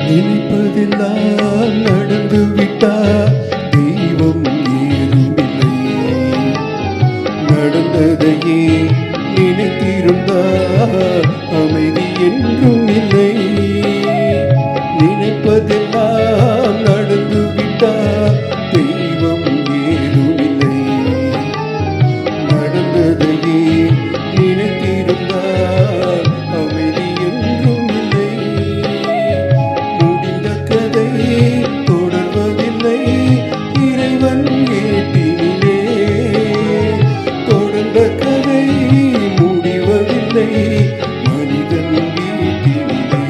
நினைப்பதெல்லாம் நடந்து விட்டார், தெய்வம் ஏதுமில்லை. நடந்ததையே நினைத்திருந்தார், அமைதி என்றும் இல்லை. நினைப்பதெல்லாம் நடந்து விட்டார், தெய்வம் ஏதுமில்லை. நடந்ததையே நினைத்திருந்தார், அமைதி என்றும் இல்லை. முடிந்த கதை தொடர்வதில்லை, இறைவன் ஏட்டினிலே. தொடர்ந்த கதை முடிவதில்லை, மனிதன் வீட்டினிலே.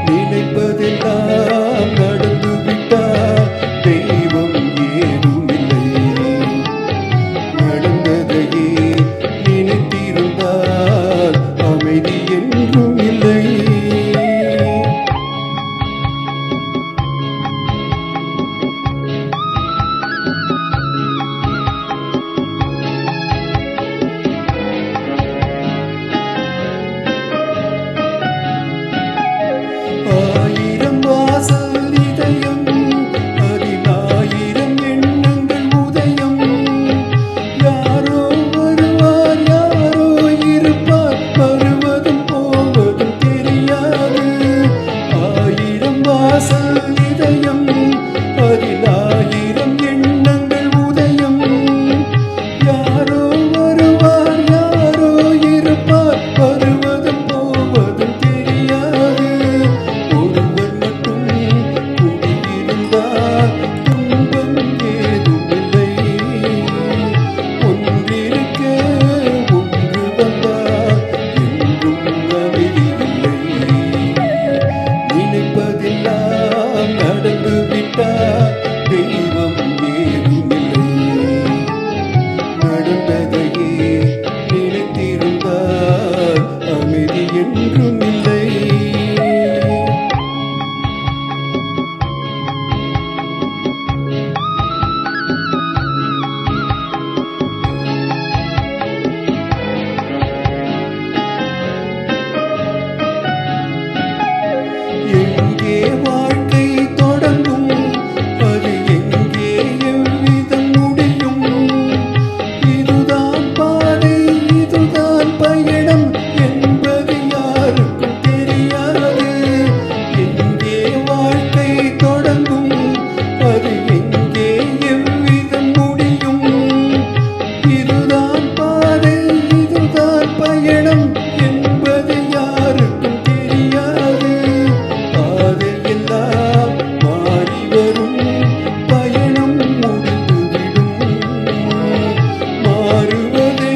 நினைப்பதெல்லாம் நடந்து விட்டார், தெய்வம் ஏதுமில்லை. நடந்ததையே நினைத்திருந்தார், அமைதி என்றும் இல்லை. ஆயிரம் வாசல் இதயம், அதில் ஆயிரம் எண்ணங்கள் உதயம். யாரோ வருவார், யாரோ இருப்பார், வருவதும் போவதும் தெரியாது. ஆயிரம் வாசல் இதயம், அதில் ஆயிரம் எண்ணங்கள் உதயம். யாரோ வருவார், யாரோ இருப்பார், வருவதும் போவதும் தெரியாது. ஒருவர் மட்டும் குடியிருந்தார், துன்பம் ஏதுமில்லை. ஒன்றிருக்க ஒன்று வந்தார், என்றும் அமைதி இல்லை. நினைப்பதெல்லாம் நடந்து விட்டார், தெய்வம் ஏதுமில்லை. நடந்ததையே நினைத்திருந்தார், அமைதி என்றும் இல்லை. எங்கே வாழ்க்கை தொடங்கும், அது எங்கே எவ்விதம் முடியும்? இதுதான் பாதை, இதுதான் பயணம் என்பது யாருக்கும் தெரியாது. எங்கே வாழ்க்கை தொடங்கும், அது எங்கே எவ்விதம் முடியும்? இதுதான் பாதை, இதுதான் பயணம் என்பது யாருக்கும் தெரியாது. பாதையெல்லாம் மாறி வரும், பயணம் முடிந்துவிடும். மாறுவதை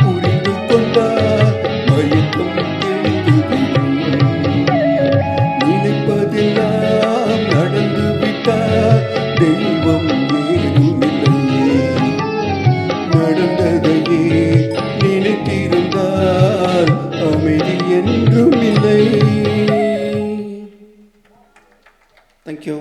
புரிந்து கொண்டார், மயக்கம் தெளிந்துவிடும். நினைப்பதெல்லாம் நடந்து விட்டார், தெய்வம் ஏதுமில்லை. நடந்ததையே நினைத்திருந்தார், அமைதி என்றும் இல்லை. Thank you.